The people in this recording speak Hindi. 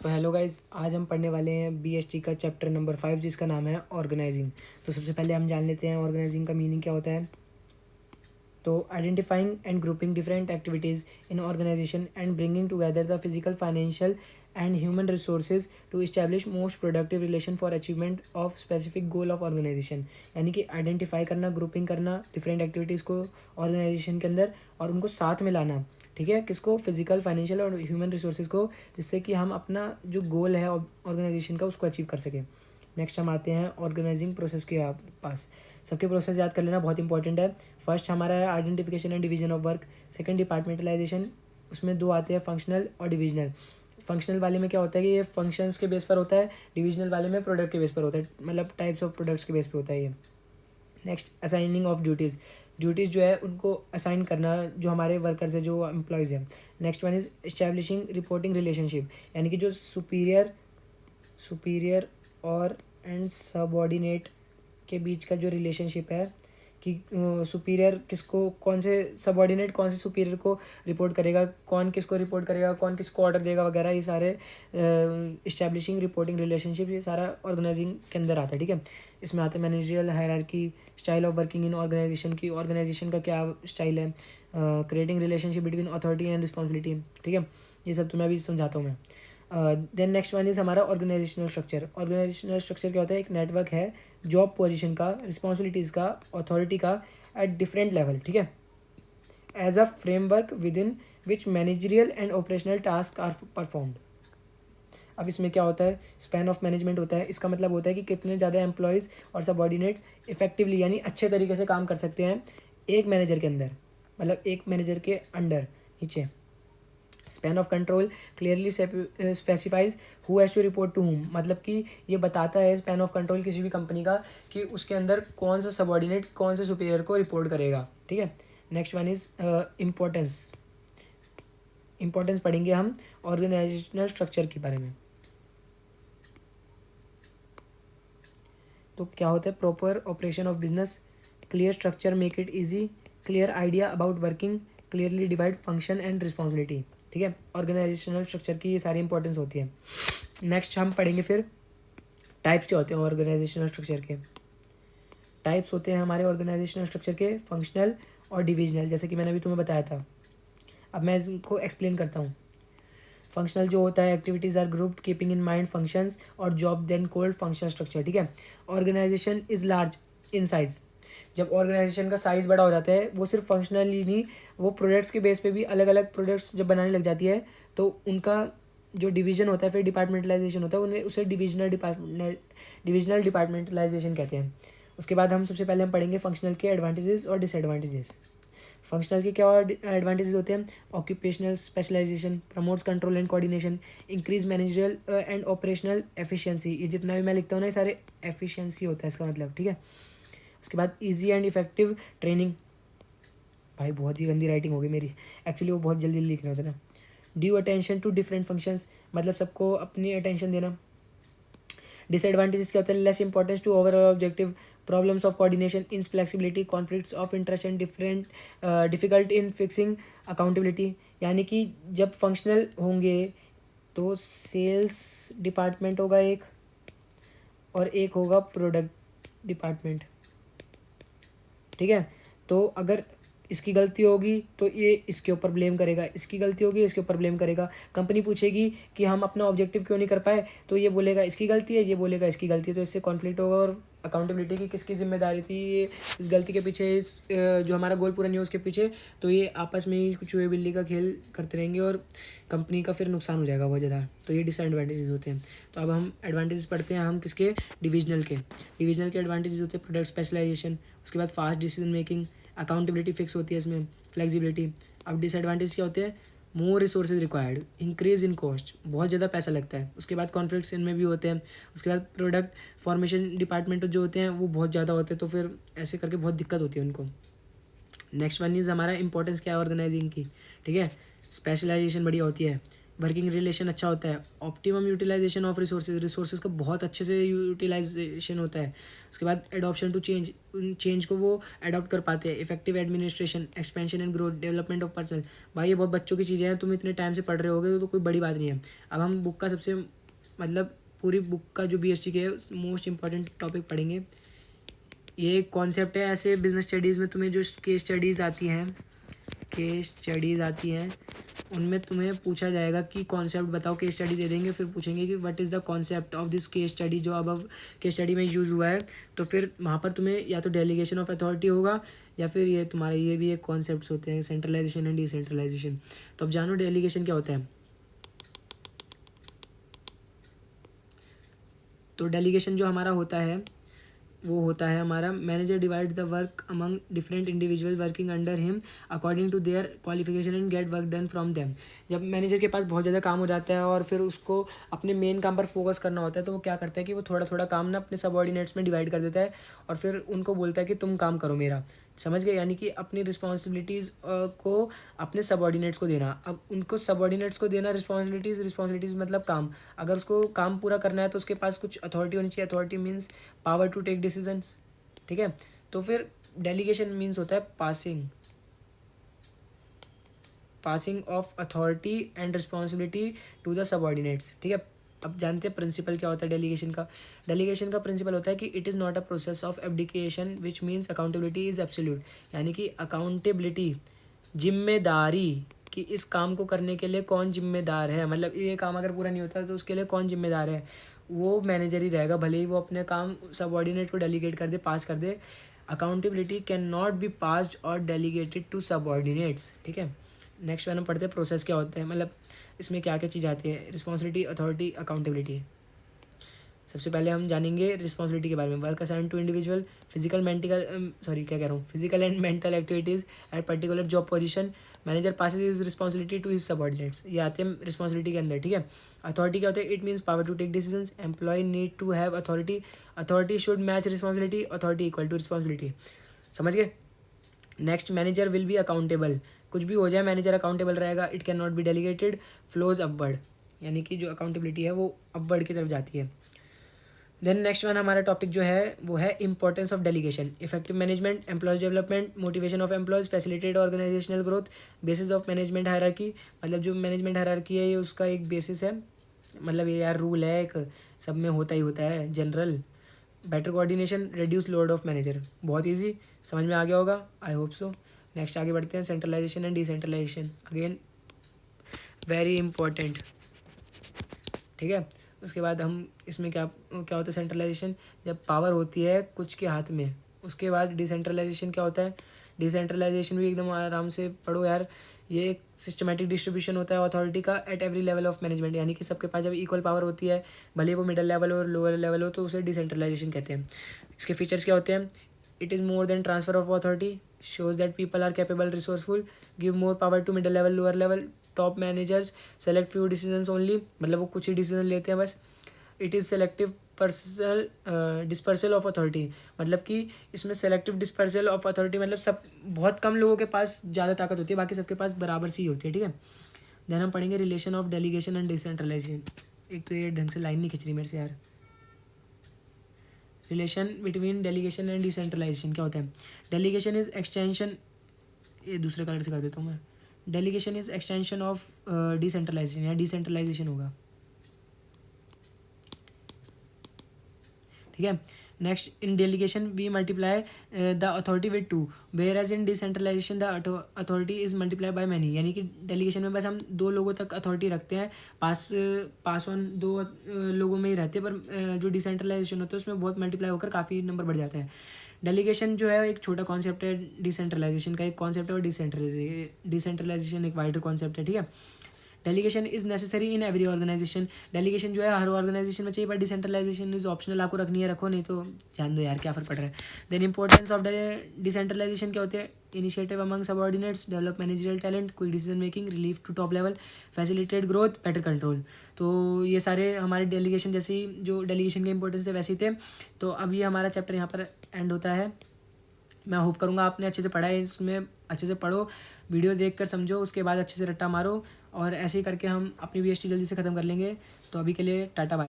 तो हेलो गाइस, आज हम पढ़ने वाले हैं बीएसटी का चैप्टर नंबर 5 जिसका नाम है ऑर्गेनाइजिंग। तो सबसे पहले हम जान लेते हैं ऑर्गेनाइजिंग का मीनिंग क्या होता है। तो identifying and grouping different activities in organization and bringing together the physical financial and human resources to establish most productive relation for achievement of specific goal of organization. यानी कि आइडेंटिफाई करना, ग्रुपिंग करना डिफरेंट एक्टिविटीज़ को ऑर्गेनाइजेशन के अंदर और उनको साथ में लाना। ठीक है, किसको? फिजिकल, फाइनेंशियल और ह्यूमन रिसोर्सेज को, जिससे कि हम अपना जो गोल है ऑर्गेनाइजेशन का उसको अचीव कर सकें। नेक्स्ट हम आते हैं ऑर्गेनाइजिंग प्रोसेस के पास। सबके प्रोसेस याद कर लेना, बहुत इंपॉर्टेंट है। फर्स्ट हमारा है identification and division of work. Second departmentalisation, उसमें दो आते हैं, फंक्शनल और डिविजनल। फंक्शनल वाले में क्या होता है कि ये फंक्शंस के बेस पर होता है, डिविजनल वाले में प्रोडक्ट के बेस पर होता है, मतलब टाइप्स ऑफ प्रोडक्ट्स के बेस पर होता है ये। Next assigning of duties, duties जो है उनको असाइन करना, जो हमारे वर्कर्स है, जो एम्प्लॉयज़ हैं। Next one is establishing reporting relationship, यानी कि जो सुपीरियर और एंड सबऑर्डिनेट के बीच का जो रिलेशनशिप है कि सुपीरियर किसको, कौन से सबऑर्डिनेट कौन से सुपीरियर को रिपोर्ट करेगा, कौन किसको रिपोर्ट करेगा, कौन किसको ऑर्डर देगा वगैरह, ये सारे इस्टेब्लिशिंग रिपोर्टिंग रिलेशनशिप, ये सारा ऑर्गेनाइजिंग के अंदर आता है। ठीक है, इसमें आता है managerial hierarchy, style of working in organization की, ऑर्गेनाइजेशन का क्या स्टाइल है, creating relationship between authority and responsibility. ठीक है, ये सब तो मैं अभी समझाता हूँ मैं। देन नेक्स्ट वन इज़ हमारा ऑर्गेनाइजेशनल स्ट्रक्चर। ऑर्गेनाइजेशनल स्ट्रक्चर क्या होता है? एक नेटवर्क है जॉब पोजीशन का, रिस्पॉन्सिबिलिटीज़ का, अथॉरिटी का एट डिफरेंट लेवल। ठीक है, as a framework within which managerial and operational task are performed. अब इसमें क्या होता है? स्पैन ऑफ मैनेजमेंट होता है। इसका मतलब होता है कि कितने ज़्यादा एम्प्लॉयज़ और सबऑर्डिनेट्स इफेक्टिवली यानी अच्छे तरीके से काम कर सकते हैं एक मैनेजर के अंदर, मतलब एक मैनेजर के अंडर, नीचे। Span of control clearly specifies who has to report to whom, मतलब कि ये बताता है स्पैन ऑफ कंट्रोल किसी भी कंपनी का कि उसके अंदर कौन सा सबऑर्डिनेट कौन से सुपीरियर को रिपोर्ट करेगा। ठीक है, नेक्स्ट वन इज इम्पोर्टेंस पढ़ेंगे हम ऑर्गेनाइजेशनल स्ट्रक्चर के बारे में। तो क्या होता है? Proper operation of business, clear structure make it easy, clear idea about working, clearly divide function and responsibility. ठीक है, ऑर्गेनाइजेशनल स्ट्रक्चर की ये सारी इंपॉर्टेंस होती है। नेक्स्ट हम पढ़ेंगे फिर टाइप्स क्या होते हैं ऑर्गेनाइजेशनल स्ट्रक्चर के। टाइप्स होते हैं हमारे ऑर्गेनाइजेशनल स्ट्रक्चर के फंक्शनल और डिविजनल, जैसे कि मैंने अभी तुम्हें बताया था। अब मैं इसको एक्सप्लेन करता हूँ। फंक्शनल जो होता है, activities are grouped keeping in mind functions और job then called functional structure. ठीक है, organization is large in size. जब ऑर्गेनाइजेशन का साइज़ बड़ा हो जाता है, वो सिर्फ फंक्शनल ही नहीं, वो प्रोडक्ट्स के बेस पे भी अलग अलग प्रोडक्ट्स जब बनाने लग जाती है, तो उनका जो डिवीजन होता है, फिर डिपार्टमेंटलाइजेशन होता है, उन्हें उसे डिविजनल डिपार्टमेंटलाइजेशन कहते हैं। उसके बाद हम सबसे पहले हम पढ़ेंगे फंक्शनल के एडवांटेजेस और डिसएडवांटेजेस। फंक्शनल के क्या एडवांटेजेस होते हैं? Occupational specialization, promotes control and coordination, increase managerial and operational efficiency. ये जितना भी मैं लिखता हूँ ना, ये सारे एफिशिएंसी होता है इसका मतलब। ठीक है, उसके बाद इजी एंड इफेक्टिव ट्रेनिंग। भाई बहुत ही गंदी राइटिंग होगी मेरी, एक्चुअली वो बहुत जल्दी लिखना होता है ना। Due attention to different functions, मतलब सबको अपनी अटेंशन देना। डिसएडवांटेजेस क्या होता है? Less importance to overall objective, problems of coordination, inflexibility, conflicts of interest and different difficult in fixing accountability. यानी कि जब फंक्शनल होंगे तो सेल्स डिपार्टमेंट होगा एक, और एक होगा प्रोडक्ट डिपार्टमेंट। ठीक है, तो अगर इसकी गलती होगी तो ये इसके ऊपर ब्लेम करेगा, इसकी गलती होगी इसके ऊपर ब्लेम करेगा। कंपनी पूछेगी कि हम अपना ऑब्जेक्टिव क्यों नहीं कर पाए, तो ये बोलेगा इसकी गलती है, ये बोलेगा इसकी गलती है, तो इससे कॉन्फ्लिक्ट होगा। और अकाउंटेबिलिटी की किसकी जिम्मेदारी थी ये इस गलती के पीछे, इस जो हमारा गोल पूरा नहीं हो उसके पीछे, तो ये आपस में ही चूहे बिल्ली का खेल करते रहेंगे और कंपनी का फिर नुकसान हो जाएगा बहुत ज़्यादा। तो ये डिसएडवांटेजेस होते हैं। तो अब हम एडवांटेजेस पढ़ते हैं हम किसके? डिविजनल के। डिविजनल के एडवांटेजेस होते हैं प्रोडक्ट स्पेशलाइजेशन, उसके बाद fast decision making, accountability fix होती है इसमें, फ्लेक्सिबिलिटी। अब डिसएडवांटेज क्या होते हैं? More resources required, increase in cost, बहुत ज़्यादा पैसा लगता है। उसके बाद कॉन्फ्लिक्ट्स इनमें भी होते हैं। उसके बाद प्रोडक्ट फॉर्मेशन डिपार्टमेंट जो होते हैं वो बहुत ज़्यादा होते हैं, तो फिर ऐसे करके बहुत दिक्कत होती है उनको। नेक्स्ट वन इज़ हमारा इंपॉर्टेंस क्या है ऑर्गेनाइजिंग की। ठीक है, स्पेशलाइजेशन बढ़िया होती है। वर्किंग रिलेशन अच्छा होता है, ऑप्टिमम यूटिलाइजेशन ऑफ रिसोर्सेज का बहुत अच्छे से यूटिलाइजेशन होता है। उसके बाद एडॉप्शन टू चेंज, उन चेंज को वो अडॉप्ट कर पाते हैं। Effective administration, expansion and growth, development of person. भाई ये बहुत बच्चों की चीज़ें हैं, तुम इतने टाइम से पढ़ रहे होगे तो कोई बड़ी बात नहीं है। अब हम बुक का सबसे मतलब पूरी बुक का जो BST के मोस्ट इंपॉर्टेंट टॉपिक पढ़ेंगे। ये कॉन्सेप्ट है ऐसे बिजनेस स्टडीज़ में तुम्हें जो केस स्टडीज़ आती हैं उनमें तुम्हें पूछा जाएगा कि कॉन्सेप्ट बताओ, केस स्टडी दे देंगे, फिर पूछेंगे कि what is the concept of this case study जो अब केस स्टडी में यूज़ हुआ है। तो फिर वहाँ पर तुम्हें या तो डेलीगेशन ऑफ अथॉरिटी होगा या फिर ये तुम्हारे ये भी एक कॉन्सेप्ट्स होते हैं, सेंट्रलाइजेशन एंड डिसेंट्रलाइजेशन। तो अब जानो डेलीगेशन क्या होता है। तो डेलीगेशन जो हमारा होता है वो होता है हमारा, manager divide the work among different individual working under him according to their qualification and get work done from them. जब मैनेजर के पास बहुत ज़्यादा काम हो जाता है और फिर उसको अपने मेन काम पर फोकस करना होता है तो वो क्या करता है कि वो थोड़ा थोड़ा काम ना अपने सबऑर्डिनेट्स में डिवाइड कर देता है और फिर उनको बोलता है कि तुम काम करो मेरा, समझ गए। यानी कि अपनी रिस्पॉन्सिबिलिटीज़ को अपने सबऑर्डिनेट्स को देना। अब उनको सबऑर्डिनेट्स को देना रिस्पॉन्सिबिलिटीज़ मतलब काम। अगर उसको काम पूरा करना है तो उसके पास कुछ अथॉरिटी होनी चाहिए। Authority means power to take decisions, ठीक है। तो फिर डेलीगेशन मीन्स होता है passing of authority and responsibility to the subordinates, ठीक है। अब जानते हैं प्रिंसिपल क्या होता है डेलीगेशन का। डेलीगेशन का प्रिंसिपल होता है कि it is not a process of abdication which means accountability is absolute. यानी कि अकाउंटेबिलिटी, जिम्मेदारी, कि इस काम को करने के लिए कौन जिम्मेदार है, मतलब ये काम अगर पूरा नहीं होता तो उसके लिए कौन जिम्मेदार है, वो मैनेजर ही रहेगा, भले ही वो अपने काम सबऑर्डिनेट को डेलीगेट कर दे, पास कर दे। Accountability can not be passed or delegated to subordinates, ठीक है। नेक्स्ट वन हम पढ़ते हैं प्रोसेस क्या होता है, मतलब इसमें क्या क्या चीज़ आती है। Responsibility, authority, accountability. सबसे पहले हम जानेंगे रिस्पॉन्सिबिलिटी के बारे में। Work assign to individual physical and mental activities at particular job position, manager passes his responsibility to his subordinates. ये आते हैं रिस्पॉन्सिबिलिटी के अंदर, ठीक है। अथॉरिटी क्या होता है, it means power to take decisions, employ need to have authority, authority should match responsibility, authority equal to responsibility, समझ गए। Next, manager will be accountable, कुछ भी हो जाए मैनेजर अकाउंटेबल रहेगा। It can not be delegated, flows upward, यानी कि जो अकाउंटेबिलिटी है वो अपवर्ड की तरफ जाती है। देन नेक्स्ट वन हमारा टॉपिक जो है वो है importance of delegation. Effective management, employees development, motivation of employees, facilitate organizational growth, basis of management hierarchy. मतलब जो मैनेजमेंट हायरार्की है ये उसका एक बेसिस है, मतलब ये यार रूल है एक, सब में होता ही होता है general. Better coordination, reduce load of manager, बहुत ईजी, समझ में आ गया होगा, आई होप सो। नेक्स्ट आगे बढ़ते हैं, centralization and decentralization, again very important, ठीक है। उसके बाद हम इसमें क्या क्या होता है सेंट्रलाइजेशन, जब पावर होती है कुछ के हाथ में। उसके बाद डिसेंट्रलाइजेशन क्या होता है, डिसेंट्रलाइजेशन भी एकदम आराम से पढ़ो यार। ये एक सिस्टमेटिक डिस्ट्रीब्यूशन होता है अथॉरिटी का at every level of management, यानी कि सबके पास जब इक्वल पावर होती है, भले वो मिडिल लेवल और लोअर लेवल हो, तो उसे डिसेंट्रलाइजेशन कहते हैं। इसके फीचर्स क्या होते हैं, it is more than transfer of authority, shows that people are capable, resourceful, give more power to middle level, lower level, top managers select few decisions only, मतलब वो कुछ ही डिसीजन लेते हैं बस। It is selective personal dispersal of authority, मतलब कि इसमें सेलेक्टिव डिस्पर्सल ऑफ अथॉरिटी मतलब सब बहुत कम लोगों के पास ज़्यादा ताकत होती है, बाकी सबके पास बराबर सी होती है, ठीक है। देन हम पढ़ेंगे relation of delegation and decentralization. एक तो ये ढंग से लाइन नहीं खिंच रही मेरे से यार। Relation between delegation and decentralization क्या होता है, डेलीगेशन इज एक्सटेंशन, ये दूसरे कलर से कर देता हूँ मैं, delegation is extension of decentralization या डिसेंट्रलाइजेशन होगा, ठीक है। Next, in delegation we multiply the authority with two, whereas in decentralization the authority is multiply by many, यानी कि डेलीगेशन में बस हम 2 लोगों तक अथॉरिटी रखते हैं, पास ऑन 2 लोगों में ही रहते हैं, पर जो डिसेंट्रलाइजेशन होता है उसमें बहुत मल्टीप्लाई होकर काफ़ी नंबर बढ़ जाते हैं। डेलीगेशन जो है एक छोटा कॉन्सेप्ट है, डिसेंट्रलाइजेशन का एक कॉन्सेप्ट है, और डिसेंट्रलाइजेशन एक वाइडर कॉन्सेप्ट है, ठीक है। Delegation is necessary in every organization, delegation जो है हर ऑर्गेनाइजेशन में चाहिए, पर डिसेंट्रलाइजेशन इज ऑप्शनल, आपको रखनी है रखो, नहीं तो जान दो यार क्या फर्क पड़ रहा है। देन इंपॉर्टेंस ऑफ डिसेंट्रलाइजेशन क्या होते हैं, initiative among subordinates, develop managerial talent, quick decision making, relief to top level, facilitate growth, better control. तो ये सारे हमारे डेलीगेशन जैसी जो डेलीगेशन के इंपॉर्टेंस थे वैसे ही थे। तो अब ये हमारा चैप्टर यहाँ पर एंड होता है। मैं होप करूँगा आपने अच्छे से पढ़ा है, इसमें अच्छे से पढ़ो, वीडियो देख कर समझो, उसके बाद अच्छे से रट्टा मारो, और ऐसे ही करके हम अपनी वीएसटी जल्दी से ख़त्म कर लेंगे। तो अभी के लिए टाटा बाय।